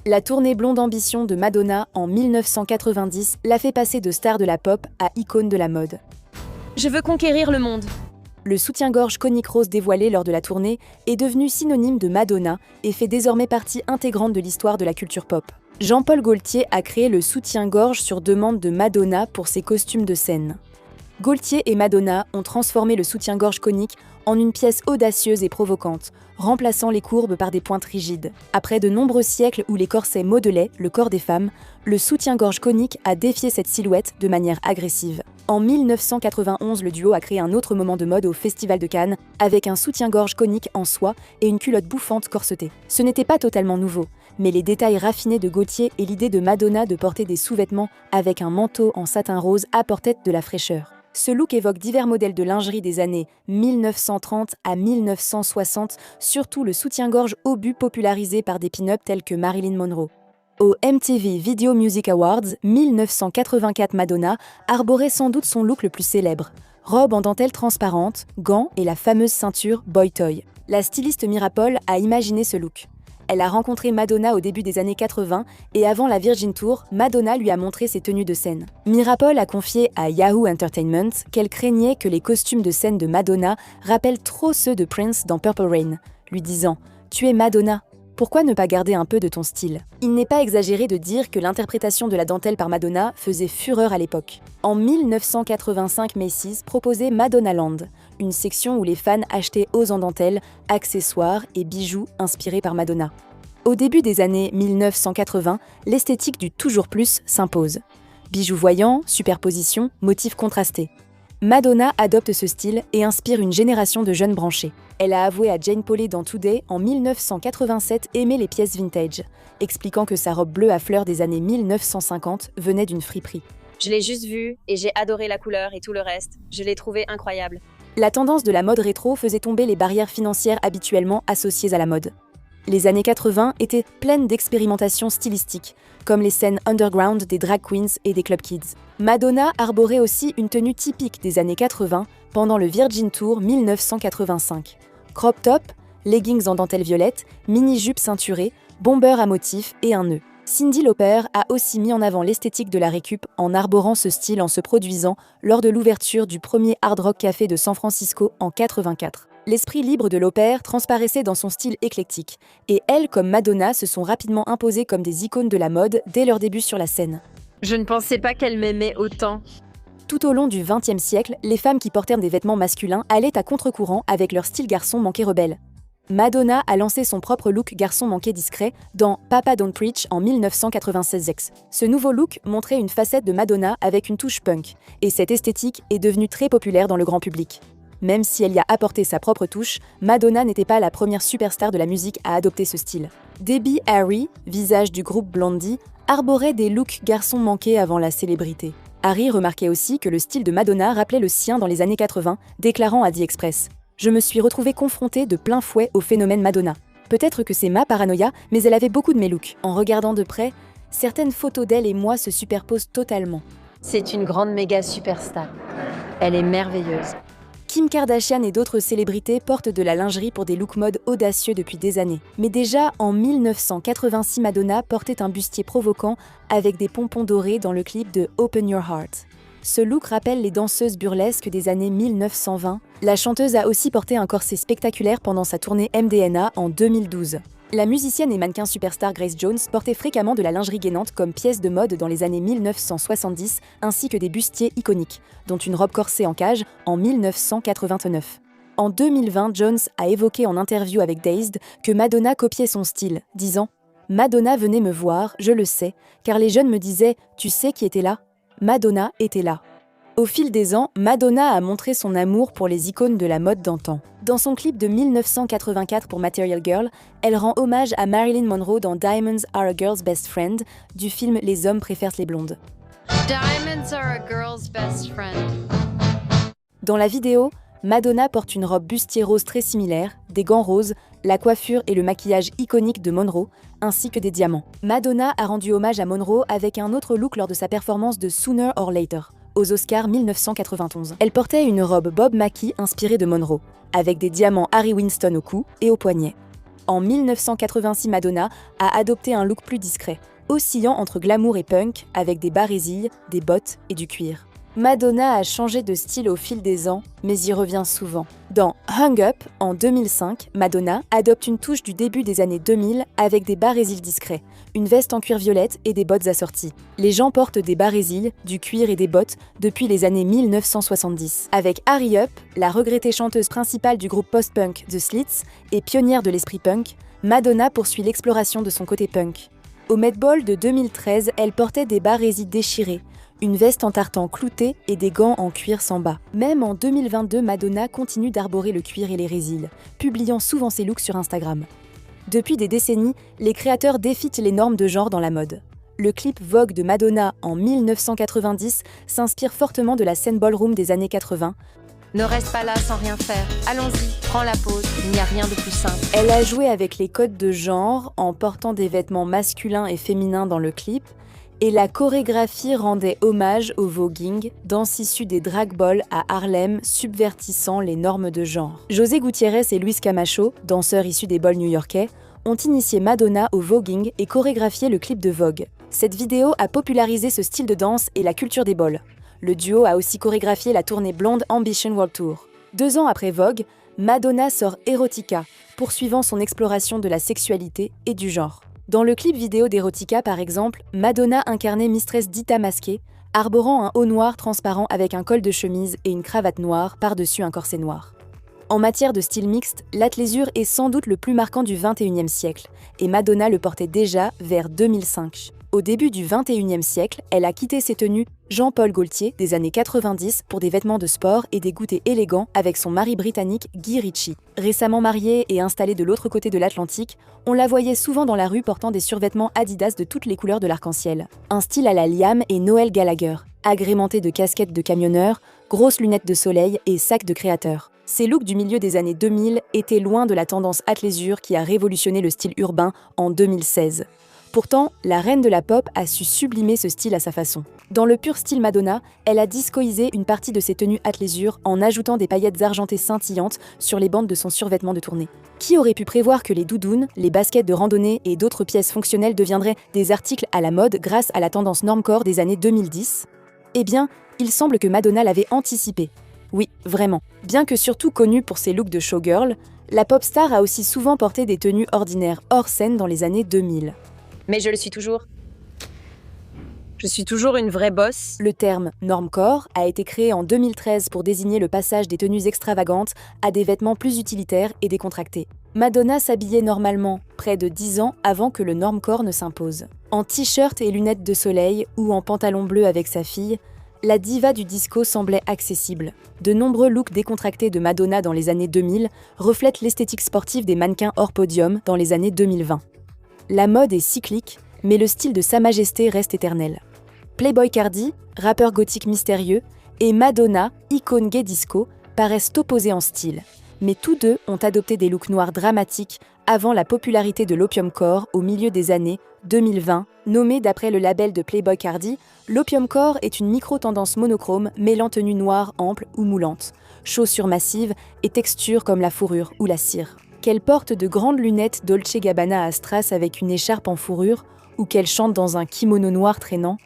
La tournée Blonde Ambition de Madonna en 1990 l'a fait passer de star de la pop à icône de la mode. Je veux conquérir le monde. Le soutien-gorge conique rose dévoilé lors de la tournée est devenu synonyme de Madonna et fait désormais partie intégrante de l'histoire de la culture pop. Jean-Paul Gaultier a créé le soutien-gorge sur demande de Madonna pour ses costumes de scène. Gaultier et Madonna ont transformé le soutien-gorge conique en une pièce audacieuse et provocante, remplaçant les courbes par des pointes rigides. Après de nombreux siècles où les corsets modelaient le corps des femmes, le soutien-gorge conique a défié cette silhouette de manière agressive. En 1991, le duo a créé un autre moment de mode au Festival de Cannes, avec un soutien-gorge conique en soie et une culotte bouffante corsetée. Ce n'était pas totalement nouveau, mais les détails raffinés de Gaultier et l'idée de Madonna de porter des sous-vêtements avec un manteau en satin rose apportaient de la fraîcheur. Ce look évoque divers modèles de lingerie des années 1930 à 1960, surtout le soutien-gorge obus popularisé par des pin-up tels que Marilyn Monroe. Au MTV Video Music Awards 1984, Madonna arborait sans doute son look le plus célèbre. Robe en dentelle transparente, gants et la fameuse ceinture Boy Toy. La styliste Mirapol a imaginé ce look. Elle a rencontré Madonna au début des années 80 et avant la Virgin Tour, Madonna lui a montré ses tenues de scène. Mirapol a confié à Yahoo Entertainment qu'elle craignait que les costumes de scène de Madonna rappellent trop ceux de Prince dans Purple Rain, lui disant « Tu es Madonna, pourquoi ne pas garder un peu de ton style ?» Il n'est pas exagéré de dire que l'interprétation de la dentelle par Madonna faisait fureur à l'époque. En 1985, Macy's proposait Madonna Land, une section où les fans achetaient os en dentelle, accessoires et bijoux inspirés par Madonna. Au début des années 1980, l'esthétique du toujours plus s'impose. Bijoux voyants, superposition, motifs contrastés. Madonna adopte ce style et inspire une génération de jeunes branchés. Elle a avoué à Jane Pauley dans Today en 1987 aimer les pièces vintage, expliquant que sa robe bleue à fleurs des années 1950 venait d'une friperie. Je l'ai juste vue et j'ai adoré la couleur et tout le reste. Je l'ai trouvée incroyable. La tendance de la mode rétro faisait tomber les barrières financières habituellement associées à la mode. Les années 80 étaient pleines d'expérimentations stylistiques, comme les scènes underground des drag queens et des club kids. Madonna arborait aussi une tenue typique des années 80 pendant le Virgin Tour 1985. Crop top, leggings en dentelle violette, mini-jupe ceinturée, bomber à motifs et un nœud. Cyndi Lauper a aussi mis en avant l'esthétique de la récup en arborant ce style en se produisant lors de l'ouverture du premier Hard Rock Café de San Francisco en 84. L'esprit libre de Lauper transparaissait dans son style éclectique, et elle comme Madonna se sont rapidement imposées comme des icônes de la mode dès leur début sur la scène. Je ne pensais pas qu'elle m'aimait autant. Tout au long du XXe siècle, les femmes qui portèrent des vêtements masculins allaient à contre-courant avec leur style garçon manqué rebelle. Madonna a lancé son propre look garçon manqué discret dans Papa Don't Preach en 1996. Ce nouveau look montrait une facette de Madonna avec une touche punk, et cette esthétique est devenue très populaire dans le grand public. Même si elle y a apporté sa propre touche, Madonna n'était pas la première superstar de la musique à adopter ce style. Debbie Harry, visage du groupe Blondie, arborait des looks garçons manqués avant la célébrité. Harry remarquait aussi que le style de Madonna rappelait le sien dans les années 80, déclarant à The Express « Je me suis retrouvée confrontée de plein fouet au phénomène Madonna. Peut-être que c'est ma paranoïa, mais elle avait beaucoup de mes looks. En regardant de près, certaines photos d'elle et moi se superposent totalement. C'est une grande méga superstar. Elle est merveilleuse. » Kim Kardashian et d'autres célébrités portent de la lingerie pour des looks mode audacieux depuis des années. Mais déjà, en 1986, Madonna portait un bustier provoquant avec des pompons dorés dans le clip de Open Your Heart. Ce look rappelle les danseuses burlesques des années 1920. La chanteuse a aussi porté un corset spectaculaire pendant sa tournée MDNA en 2012. La musicienne et mannequin superstar Grace Jones portait fréquemment de la lingerie gainante comme pièce de mode dans les années 1970, ainsi que des bustiers iconiques, dont une robe corsée en cage en 1989. En 2020, Jones a évoqué en interview avec Dazed que Madonna copiait son style, disant « Madonna venait me voir, je le sais, car les jeunes me disaient « Tu sais qui était là ?» Madonna était là. Au fil des ans, Madonna a montré son amour pour les icônes de la mode d'antan. Dans son clip de 1984 pour Material Girl, elle rend hommage à Marilyn Monroe dans Diamonds Are a Girl's Best Friend du film Les hommes préfèrent les blondes. Diamonds are a girl's best friend. Dans la vidéo, Madonna porte une robe bustier rose très similaire, des gants roses, la coiffure et le maquillage iconique de Monroe, ainsi que des diamants. Madonna a rendu hommage à Monroe avec un autre look lors de sa performance de Sooner or Later, aux Oscars 1991. Elle portait une robe Bob Mackie inspirée de Monroe, avec des diamants Harry Winston au cou et au poignet. En 1986, Madonna a adopté un look plus discret, oscillant entre glamour et punk, avec des barésilles, des bottes et du cuir. Madonna a changé de style au fil des ans, mais y revient souvent. Dans Hung Up, en 2005, Madonna adopte une touche du début des années 2000 avec des barésilles discrets, une veste en cuir violette et des bottes assorties. Les gens portent des barésilles, du cuir et des bottes depuis les années 1970. Avec Hurry Up, la regrettée chanteuse principale du groupe post-punk The Slits et pionnière de l'esprit punk, Madonna poursuit l'exploration de son côté punk. Au Met Ball de 2013, elle portait des barésilles déchirées, une veste en tartan clouté et des gants en cuir sans bas. Même en 2022, Madonna continue d'arborer le cuir et les résilles, publiant souvent ses looks sur Instagram. Depuis des décennies, les créateurs défient les normes de genre dans la mode. Le clip Vogue de Madonna en 1990 s'inspire fortement de la scène ballroom des années 80. Ne reste pas là sans rien faire. Allons-y, prends la pause, il n'y a rien de plus simple. Elle a joué avec les codes de genre en portant des vêtements masculins et féminins dans le clip, et la chorégraphie rendait hommage au voguing, danse issue des drag balls à Harlem subvertissant les normes de genre. José Gutiérrez et Luis Camacho, danseurs issus des balls new-yorkais, ont initié Madonna au voguing et chorégraphié le clip de Vogue. Cette vidéo a popularisé ce style de danse et la culture des balls. Le duo a aussi chorégraphié la tournée Blonde Ambition World Tour. 2 ans après Vogue, Madonna sort Erotica, poursuivant son exploration de la sexualité et du genre. Dans le clip vidéo d'Erotica, par exemple, Madonna incarnait Mistress Dita masquée, arborant un haut noir transparent avec un col de chemise et une cravate noire par-dessus un corset noir. En matière de style mixte, l'athléisure est sans doute le plus marquant du XXIe siècle, et Madonna le portait déjà vers 2005. Au début du XXIe siècle, elle a quitté ses tenues Jean-Paul Gaultier des années 90 pour des vêtements de sport et des goûters élégants avec son mari britannique Guy Ritchie. Récemment mariée et installée de l'autre côté de l'Atlantique, on la voyait souvent dans la rue portant des survêtements Adidas de toutes les couleurs de l'arc-en-ciel. Un style à la Liam et Noel Gallagher, agrémenté de casquettes de camionneur, grosses lunettes de soleil et sacs de créateur. Ces looks du milieu des années 2000 étaient loin de la tendance athléisure qui a révolutionné le style urbain en 2016. Pourtant, la reine de la pop a su sublimer ce style à sa façon. Dans le pur style Madonna, elle a discoïsé une partie de ses tenues athléisure en ajoutant des paillettes argentées scintillantes sur les bandes de son survêtement de tournée. Qui aurait pu prévoir que les doudounes, les baskets de randonnée et d'autres pièces fonctionnelles deviendraient des articles à la mode grâce à la tendance normcore des années 2010 ? Eh bien, il semble que Madonna l'avait anticipé. Oui, vraiment. Bien que surtout connue pour ses looks de showgirl, la pop star a aussi souvent porté des tenues ordinaires hors scène dans les années 2000. Mais je le suis toujours. Je suis toujours une vraie boss. Le terme « normcore » a été créé en 2013 pour désigner le passage des tenues extravagantes à des vêtements plus utilitaires et décontractés. Madonna s'habillait normalement près de 10 ans avant que le normcore ne s'impose. En t-shirt et lunettes de soleil ou en pantalon bleu avec sa fille, la diva du disco semblait accessible. De nombreux looks décontractés de Madonna dans les années 2000 reflètent l'esthétique sportive des mannequins hors podium dans les années 2020. La mode est cyclique, mais le style de Sa Majesté reste éternel. Playboi Carti, rappeur gothique mystérieux, et Madonna, icône gay disco, paraissent opposés en style. Mais tous deux ont adopté des looks noirs dramatiques avant la popularité de l'opiumcore au milieu des années 2020. Nommé d'après le label de Playboi Carti, l'opiumcore est une micro-tendance monochrome mêlant tenues noires amples ou moulantes, chaussures massives et textures comme la fourrure ou la cire. Qu'elle porte de grandes lunettes Dolce Gabbana à strass avec une écharpe en fourrure ou qu'elle chante dans un kimono noir traînant,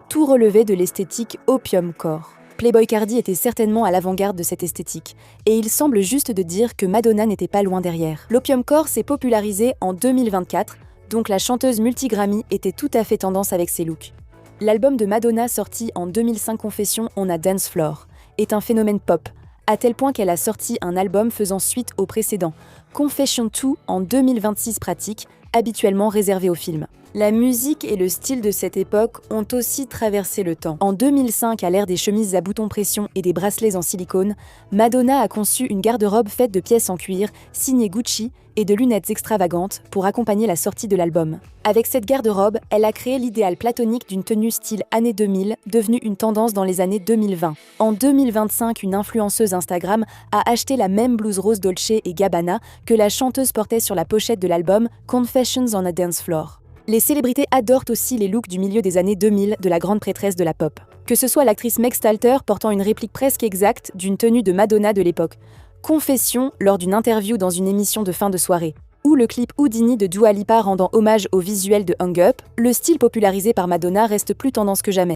tout relevait de l'esthétique opiumcore. Playboi Carti était certainement à l'avant-garde de cette esthétique, et il semble juste de dire que Madonna n'était pas loin derrière. L'opiumcore s'est popularisé en 2024, donc la chanteuse multi-Grammy était tout à fait tendance avec ses looks. L'album de Madonna sorti en 2005 Confession On a Dance Floor est un phénomène pop, à tel point qu'elle a sorti un album faisant suite au précédent, Confession 2 en 2026 pratique, habituellement réservé aux films. La musique et le style de cette époque ont aussi traversé le temps. En 2005, à l'ère des chemises à boutons pression et des bracelets en silicone, Madonna a conçu une garde-robe faite de pièces en cuir, signée Gucci, et de lunettes extravagantes pour accompagner la sortie de l'album. Avec cette garde-robe, elle a créé l'idéal platonique d'une tenue style années 2000, devenue une tendance dans les années 2020. En 2025, une influenceuse Instagram a acheté la même blouse rose Dolce et Gabbana que la chanteuse portait sur la pochette de l'album Confessions on a Dance Floor. Les célébrités adorent aussi les looks du milieu des années 2000 de la grande prêtresse de la pop. Que ce soit l'actrice Meg Stalter portant une réplique presque exacte d'une tenue de Madonna de l'époque, Confession lors d'une interview dans une émission de fin de soirée, ou le clip Houdini de Dua Lipa rendant hommage au visuel de Hang Up, le style popularisé par Madonna reste plus tendance que jamais.